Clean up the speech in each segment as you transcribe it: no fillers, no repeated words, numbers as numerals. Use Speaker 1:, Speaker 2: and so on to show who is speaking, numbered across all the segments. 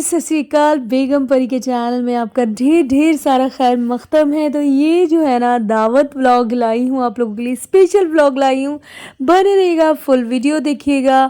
Speaker 1: सत श्री अकाल। बेगम परी के चैनल में आपका ढेर ढेर सारा खैर मख्तम है। तो ये जो है ना दावत व्लॉग लाई हूँ आप लोगों के लिए, स्पेशल व्लॉग लाई हूँ। बने रहिएगा, फुल वीडियो देखिएगा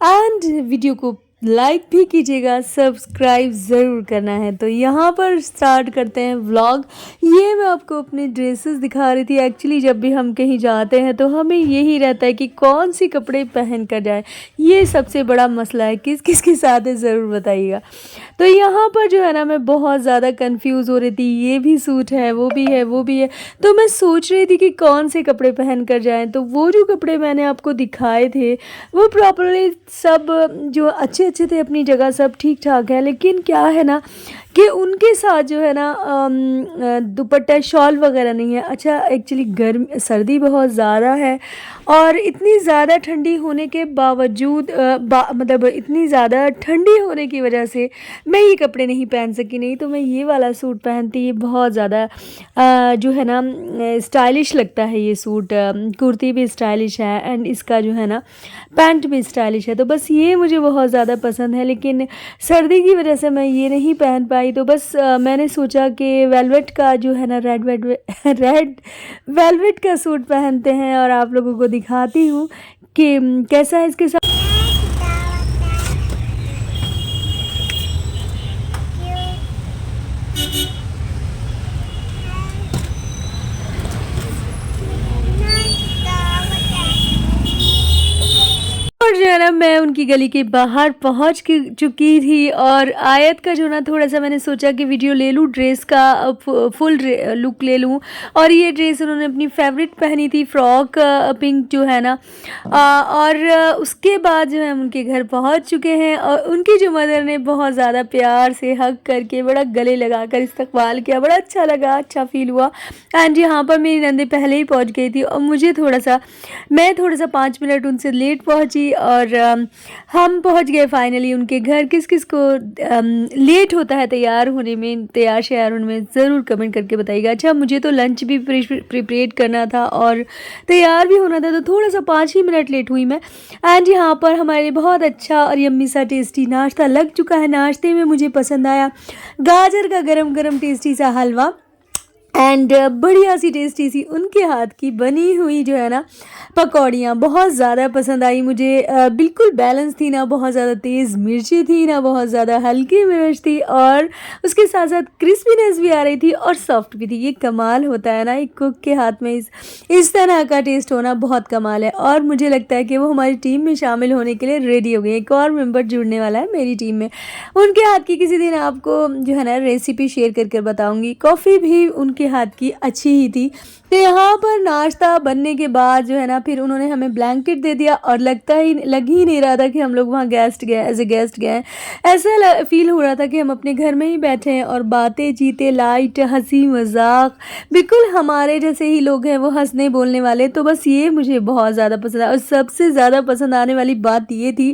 Speaker 1: एंड वीडियो को लाइक भी कीजिएगा, सब्सक्राइब ज़रूर करना है। तो यहाँ पर स्टार्ट करते हैं व्लॉग। ये मैं आपको अपने ड्रेसेस दिखा रही थी। एक्चुअली जब भी हम कहीं जाते हैं तो हमें यही रहता है कि कौन सी कपड़े पहन कर जाए, ये सबसे बड़ा मसला है। किस किस के साथ है ज़रूर बताइएगा। तो यहाँ पर जो है ना मैं बहुत ज़्यादा कंफ्यूज हो रही थी, ये भी सूट है, वो भी है, वो भी है। तो मैं सोच रही थी कि कौन से कपड़े पहन कर जाएँ। तो वो जो कपड़े मैंने आपको दिखाए थे वो प्रॉपरली सब जो अच्छे अच्छे थे, अपनी जगह सब ठीक ठाक है। लेकिन क्या है ना कि उनके साथ जो है ना दुपट्टा शॉल वगैरह नहीं है। अच्छा, एक्चुअली सर्दी बहुत ज़्यादा है और इतनी ज़्यादा ठंडी होने के बावजूद मतलब इतनी ज़्यादा ठंडी होने की वजह से मैं ये कपड़े नहीं पहन सकी। नहीं तो मैं ये वाला सूट पहनती। ये बहुत ज़्यादा जो है ना स्टाइलिश लगता है ये सूट। कुर्ती भी स्टाइलिश है एंड इसका जो है ना पैंट भी स्टाइलिश है। तो बस ये मुझे बहुत ज़्यादा पसंद है, लेकिन सर्दी की वजह से मैं ये नहीं पहन पाई। तो बस मैंने सोचा कि वेलवेट का जो है ना रेड वेलवेट का सूट पहनते हैं और आप लोगों को दिखाती हूँ कि कैसा है इसके साथ। और जो है ना मैं उनकी गली के बाहर पहुंच चुकी थी और आयत का जो ना थोड़ा सा मैंने सोचा कि वीडियो ले लूँ, ड्रेस का फुल लुक ले लूँ। और ये ड्रेस उन्होंने अपनी फेवरेट पहनी थी, फ्रॉक पिंक जो है ना। और उसके बाद जो है हम उनके घर पहुंच चुके हैं और उनकी जो मदर ने बहुत ज़्यादा प्यार से हग करके बड़ा गले लगा कर इस्तकबाल किया। बड़ा अच्छा लगा, अच्छा फील हुआ। एंड यहाँ पर मेरी नंदे पहले ही पहुँच गई थी और मैं थोड़ा सा 5 मिनट उनसे लेट पहुँची और हम पहुंच गए फाइनली उनके घर। किस किस को लेट होता है तैयार श्यार होने में ज़रूर कमेंट करके बताइएगा। अच्छा, मुझे तो लंच भी प्रिपरेट करना था और तैयार भी होना था, तो थोड़ा सा 5 ही मिनट लेट हुई मैं। एंड यहाँ पर हमारे लिए बहुत अच्छा और यम्मी सा टेस्टी नाश्ता लग चुका है। नाश्ते में मुझे पसंद आया गाजर का गरम गरम टेस्टी सा हलवा एंड बढ़िया सी टेस्टी सी उनके हाथ की बनी हुई जो है ना पकौड़ियाँ बहुत ज़्यादा पसंद आई मुझे। बिल्कुल बैलेंस थी, ना बहुत ज़्यादा तेज़ मिर्ची थी, ना बहुत ज़्यादा हल्की मिर्च थी, और उसके साथ साथ क्रिस्पीनेस भी आ रही थी और सॉफ्ट भी थी। ये कमाल होता है ना, एक कुक के हाथ में इस तरह का टेस्ट होना बहुत कमाल है। और मुझे लगता है कि वो हमारी टीम में शामिल होने के लिए रेडी हो गई। एक और मेंबर जुड़ने वाला है मेरी टीम में। उनके हाथ की किसी दिन आपको जो है ना रेसिपी शेयर करके बताऊँगी। कॉफ़ी भी उनके हाथ की अच्छी ही थी। तो यहाँ पर नाश्ता बनने के बाद जो है ना फिर उन्होंने हमें ब्लैंकेट दे दिया और लग ही नहीं रहा था कि हम लोग वहाँ एज ए गेस्ट गए। ऐसा फील हो रहा था कि हम अपने घर में ही बैठे हैं और बातें जीते, लाइट, हंसी मजाक, बिल्कुल हमारे जैसे ही लोग हैं वो हंसने बोलने वाले। तो बस ये मुझे बहुत ज़्यादा पसंद है। और सबसे ज़्यादा पसंद आने वाली बात ये थी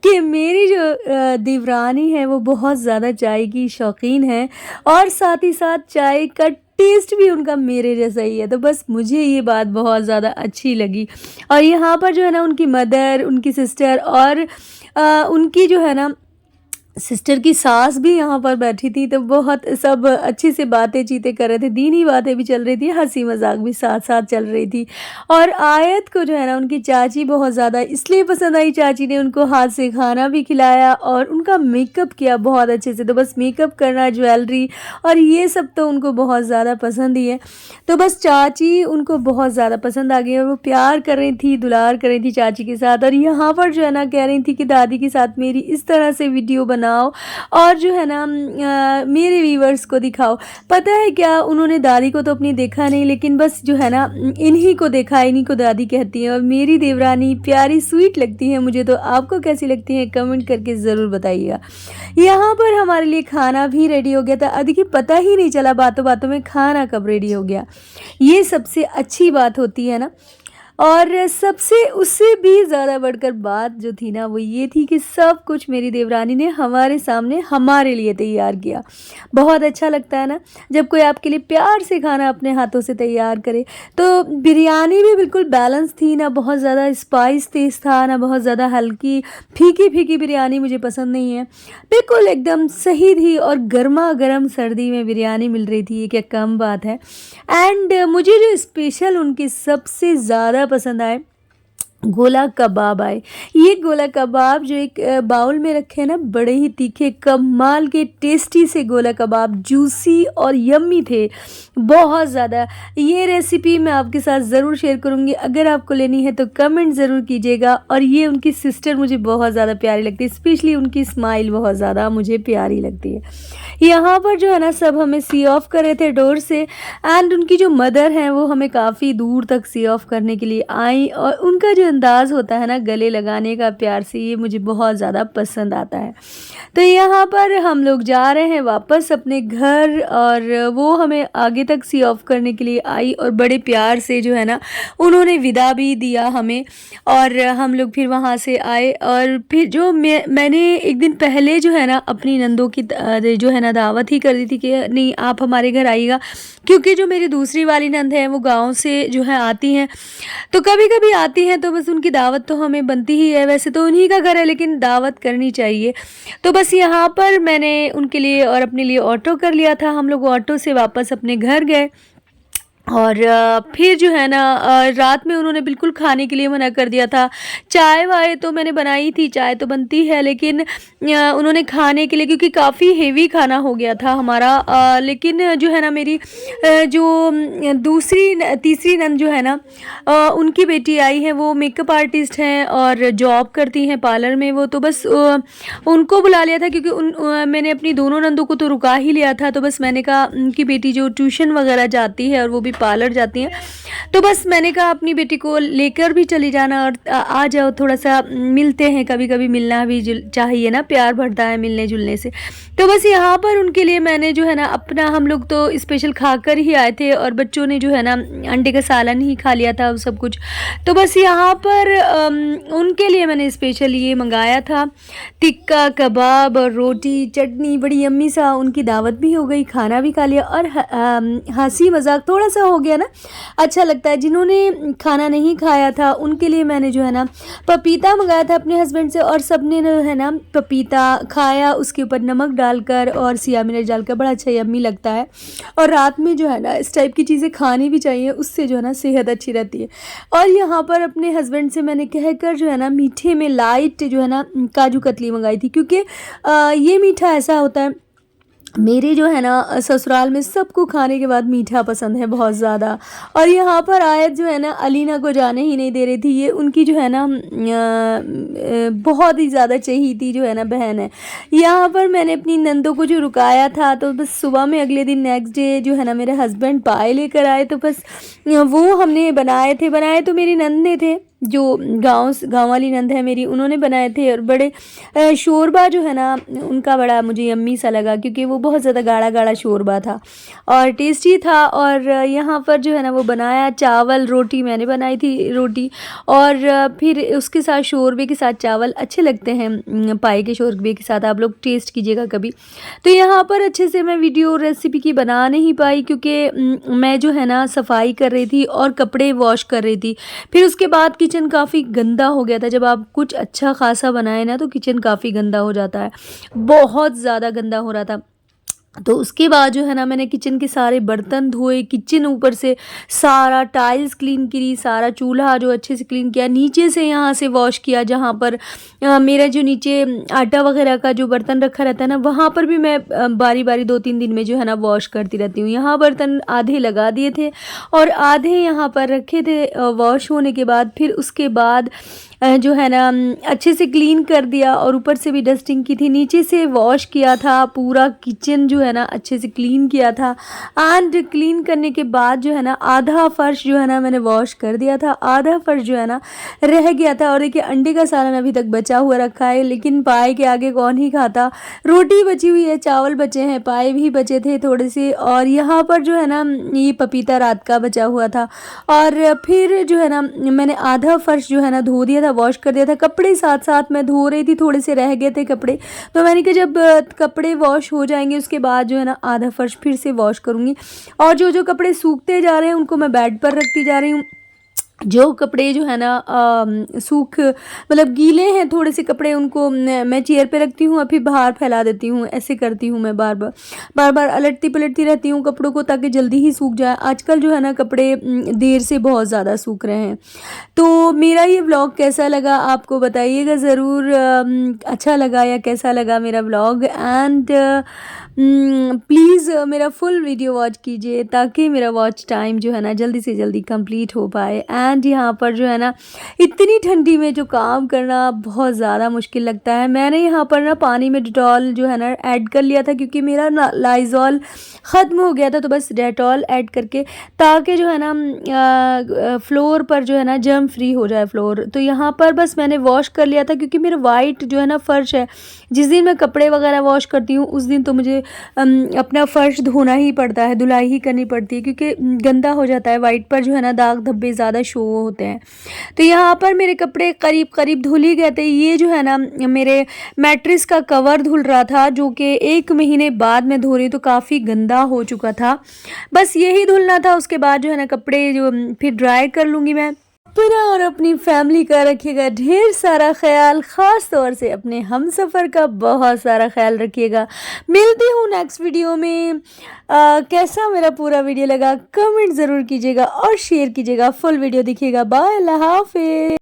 Speaker 1: कि मेरी जो देवरानी है वो बहुत ज़्यादा चाय की शौकीन है और साथ ही साथ चाय का टेस्ट भी उनका मेरे जैसा ही है। तो बस मुझे ये बात बहुत ज़्यादा अच्छी लगी। और यहाँ पर जो है ना उनकी मदर, उनकी सिस्टर और उनकी जो है ना सिस्टर की सास भी यहाँ पर बैठी थी। तो बहुत सब अच्छे से बातें चीतें कर रहे थे, दीनी बातें भी चल रही थी, हंसी मजाक भी साथ साथ चल रही थी। और आयत को जो है ना उनकी चाची बहुत ज़्यादा इसलिए पसंद आई, चाची ने उनको हाथ से खाना भी खिलाया और उनका मेकअप किया बहुत अच्छे से। तो बस मेकअप करना, ज्वेलरी और ये सब तो उनको बहुत ज़्यादा पसंद ही है। तो बस चाची उनको बहुत ज़्यादा पसंद आ गई और वो प्यार कर रही थी, दुलार कर रही थी चाची के साथ। और यहाँ पर जो है ना कह रही थी कि दादी के साथ मेरी इस तरह से वीडियो बनाओ और जो है ना मेरे व्यूवर्स को दिखाओ। पता है क्या, उन्होंने दादी को तो अपनी देखा नहीं, लेकिन बस जो है ना इन्हीं को देखा, इन्हीं को दादी कहती हैं। और मेरी देवरानी प्यारी स्वीट लगती है मुझे। तो आपको कैसी लगती है कमेंट करके ज़रूर बताइएगा। यहाँ पर हमारे लिए खाना भी रेडी हो गया था। देखिए पता ही नहीं चला बातों बातों में खाना कब रेडी हो गया। ये सबसे अच्छी बात होती है ना। और सबसे उससे भी ज़्यादा बढ़कर बात जो थी ना वो ये थी कि सब कुछ मेरी देवरानी ने हमारे सामने हमारे लिए तैयार किया। बहुत अच्छा लगता है ना जब कोई आपके लिए प्यार से खाना अपने हाथों से तैयार करे। तो बिरयानी भी बिल्कुल बैलेंस थी, ना बहुत ज़्यादा स्पाइस तेज़ था, ना बहुत ज़्यादा हल्की फीकी-फीकी बिरयानी मुझे पसंद नहीं है। बिल्कुल एकदम सही थी और गरमा-गरम सर्दी में बिरयानी मिल रही थी, ये क्या कम बात है। एंड मुझे जो स्पेशल उनके सबसे ज़्यादा पसंद आए गोला कबाब आए। ये गोला कबाब जो एक बाउल में रखे हैं ना, बड़े ही तीखे कमाल के टेस्टी से गोला कबाब, जूसी और यम्मी थे बहुत ज़्यादा। ये रेसिपी मैं आपके साथ ज़रूर शेयर करूँगी, अगर आपको लेनी है तो कमेंट ज़रूर कीजिएगा। और ये उनकी सिस्टर मुझे बहुत ज़्यादा प्यारी लगती है, स्पेशली उनकी स्माइल बहुत ज़्यादा मुझे प्यारी लगती है। यहाँ पर जो है ना सब हमें सी ऑफ कर रहे थे डोर से, एंड उनकी जो मदर हैं वो हमें काफ़ी दूर तक सी ऑफ करने के लिए आई, और उनका जो अंदाज़ होता है ना गले लगाने का प्यार से, ये मुझे बहुत ज़्यादा पसंद आता है। तो यहाँ पर हम लोग जा रहे हैं वापस अपने घर, और वो हमें आगे तक सी ऑफ करने के लिए आई और बड़े प्यार से जो है ना उन्होंने विदा भी दिया हमें, और हम लोग फिर वहाँ से आए। और फिर जो मैंने एक दिन पहले जो है ना अपनी नंदों की जो है ना दावत ही कर दी थी कि नहीं आप हमारे घर आइएगा, क्योंकि जो मेरी दूसरी वाली नंद है वो गांव से जो है आती हैं, तो कभी कभी आती हैं, तो बस उनकी दावत तो हमें बनती ही है। वैसे तो उन्हीं का घर है लेकिन दावत करनी चाहिए। तो बस यहाँ पर मैंने उनके लिए और अपने लिए ऑटो कर लिया था। हम लोग ऑटो से वापस अपने घर गए, और फिर जो है ना रात में उन्होंने बिल्कुल खाने के लिए मना कर दिया था। चाय वाय तो मैंने बनाई थी, चाय तो बनती है, लेकिन उन्होंने खाने के लिए, क्योंकि काफ़ी हेवी खाना हो गया था हमारा। लेकिन जो है ना मेरी जो तीसरी नंद जो है ना उनकी बेटी आई है, वो मेकअप आर्टिस्ट हैं और जॉब करती हैं पार्लर में वो, तो बस उनको बुला लिया था, क्योंकि मैंने अपनी दोनों नंदों को तो रुका ही लिया था। तो बस मैंने कहा उनकी बेटी जो ट्यूशन वगैरह जाती है और वो भी पार्लर जाती हैं, तो बस मैंने कहा अपनी बेटी को लेकर भी चली जाना और आ जाओ, थोड़ा सा मिलते हैं, कभी कभी मिलना भी चाहिए ना, प्यार बढ़ता है मिलने जुलने से। तो बस यहाँ पर उनके लिए मैंने जो है ना अपना, हम लोग तो स्पेशल खाकर ही आए थे और बच्चों ने जो है ना अंडे का सालन ही खा लिया था सब कुछ। तो बस यहाँ पर उनके लिए मैंने स्पेशल ये मंगाया था, टिक्का कबाब और रोटी चटनी, बड़ी यम्मी सा उनकी दावत भी हो गई, खाना भी खा लिया, और हंसी मजाक थोड़ा सा हो गया ना, अच्छा लगता है। जिन्होंने खाना नहीं खाया था उनके लिए मैंने जो है ना पपीता मंगाया था अपने हस्बैंड से, और सबने जो है ना पपीता खाया, उसके ऊपर नमक डालकर और सिया मिर्च डालकर, बड़ा अच्छा यम्मी लगता है। और रात में जो है ना इस टाइप की चीज़ें खानी भी चाहिए, उससे जो है ना सेहत अच्छी रहती है। और यहाँ पर अपने हस्बैंड से मैंने कहकर जो है ना मीठे में लाइट जो है ना काजू कतली मंगाई थी, क्योंकि ये मीठा ऐसा होता है, मेरे जो है ना ससुराल में सबको खाने के बाद मीठा पसंद है बहुत ज़्यादा। और यहाँ पर आयत जो है ना अलीना को जाने ही नहीं दे रही थी, ये उनकी जो है ना बहुत ही ज़्यादा चहेती जो है ना बहन है। यहाँ पर मैंने अपनी नंदों को जो रुकाया था, तो बस सुबह में अगले दिन नेक्स्ट डे जो है ना मेरे हस्बैंड पाए लेकर आए, तो बस वो हमने बनाए तो मेरी नंद ने थे, जो गांव वाली नंद है मेरी, उन्होंने बनाए थे। और बड़े शोरबा जो है ना उनका बड़ा मुझे यम्मी सा लगा, क्योंकि वो बहुत ज़्यादा गाढ़ा गाढ़ा शोरबा था और टेस्टी था। और यहाँ पर जो है ना वो बनाया, चावल रोटी मैंने बनाई थी, रोटी, और फिर उसके साथ शोरबे के साथ चावल अच्छे लगते हैं, पाए के शोरबे के साथ, आप लोग टेस्ट कीजिएगा कभी। तो यहाँ पर अच्छे से मैं वीडियो रेसिपी की बना नहीं पाई, क्योंकि मैं जो है ना सफाई कर रही थी और कपड़े वॉश कर रही थी। फिर उसके बाद किचन काफ़ी गंदा हो गया था। जब आप कुछ अच्छा खासा बनाए ना तो किचन काफ़ी गंदा हो जाता है, बहुत ज़्यादा गंदा हो रहा था। तो उसके बाद जो है ना मैंने किचन के सारे बर्तन धोए, किचन ऊपर से सारा टाइल्स क्लीन करी, सारा चूल्हा जो अच्छे से क्लीन किया, नीचे से यहाँ से वॉश किया, जहाँ पर मेरा जो नीचे आटा वगैरह का जो बर्तन रखा रहता है ना, वहाँ पर भी मैं बारी बारी 2-3 दिन में जो है ना वॉश करती रहती हूँ। यहाँ बर्तन आधे लगा दिए थे और आधे यहाँ पर रखे थे वॉश होने के बाद। फिर उसके बाद जो है ना अच्छे से क्लीन कर दिया और ऊपर से भी डस्टिंग की थी, नीचे से वॉश किया था, पूरा किचन जो है ना अच्छे से क्लीन किया था। एंड क्लीन करने के बाद जो है ना आधा फर्श जो है ना मैंने वॉश कर दिया था, आधा फर्श जो है ना रह गया था। और देखिए अंडे का सालन अभी तक बचा हुआ रखा है, लेकिन पाए के आगे कौन ही खाता। रोटी बची हुई है, चावल बचे हैं, पाए भी बचे थे थोड़े से। और यहाँ पर जो है ना ये पपीता रात का बचा हुआ था। और फिर जो है ना मैंने आधा फर्श जो है ना धो दिया था, वॉश कर दिया था। कपड़े साथ साथ मैं धो रही थी, थोड़े से रह गए थे कपड़े, तो मैंने कहा जब कपड़े वॉश हो जाएंगे उसके बाद जो है ना आधा फर्श फिर से वॉश करूँगी। और जो जो कपड़े सूखते जा रहे हैं उनको मैं बेड पर रखती जा रही हूँ। जो कपड़े जो है ना सूख मतलब गीले हैं थोड़े से कपड़े, उनको मैं चेयर पे रखती हूँ और फिर बाहर फैला देती हूँ। ऐसे करती हूँ मैं, बार बार अलटती पलटती रहती हूँ कपड़ों को, ताकि जल्दी ही सूख जाए। आजकल जो है ना कपड़े देर से बहुत ज़्यादा सूख रहे हैं। तो मेरा ये व्लॉग कैसा लगा आपको बताइएगा ज़रूर। अच्छा लगा या कैसा लगा मेरा व्लॉग। एंड प्लीज़ मेरा फुल वीडियो वॉच कीजिए ताकि मेरा वॉच टाइम जो है ना जल्दी से जल्दी कंप्लीट हो पाए। एंड यहाँ पर जो है ना इतनी ठंडी में जो काम करना बहुत ज़्यादा मुश्किल लगता है। मैंने यहाँ पर ना पानी में डिटॉल जो है ना ऐड कर लिया था, क्योंकि मेरा ना लाइजॉल ख़त्म हो गया था, तो बस डेटॉल ऐड करके, ताकि जो है ना फ्लोर पर जो है ना जर्म फ्री हो जाए फ्लोर। तो यहाँ पर बस मैंने वॉश कर लिया था, क्योंकि मेरा वाइट जो है ना फर्श है। जिस दिन मैं कपड़े वगैरह वॉश करती हूँ उस दिन तो मुझे अपना फ़र्श धोना ही पड़ता है, धुलाई ही करनी पड़ती है, क्योंकि गंदा हो जाता है। वाइट पर जो है ना दाग धब्बे ज़्यादा शो होते हैं। तो यहाँ पर मेरे कपड़े करीब करीब धुल ही गए थे। ये जो है ना मेरे मैट्रेस का कवर धुल रहा था, जो कि 1 महीने बाद मैं धो रही, तो काफ़ी गंदा हो चुका था। बस यही धुलना था, उसके बाद जो है ना कपड़े जो फिर ड्राई कर लूँगी मैं। अपना और अपनी फैमिली का रखिएगा ढेर सारा ख्याल, ख़ास तौर से अपने हमसफ़र का बहुत सारा ख्याल रखिएगा। मिलती हूँ नेक्स्ट वीडियो में। कैसा मेरा पूरा वीडियो लगा कमेंट ज़रूर कीजिएगा और शेयर कीजिएगा। फुल वीडियो देखिएगा। बाय, अल्लाह हाफ़िज़।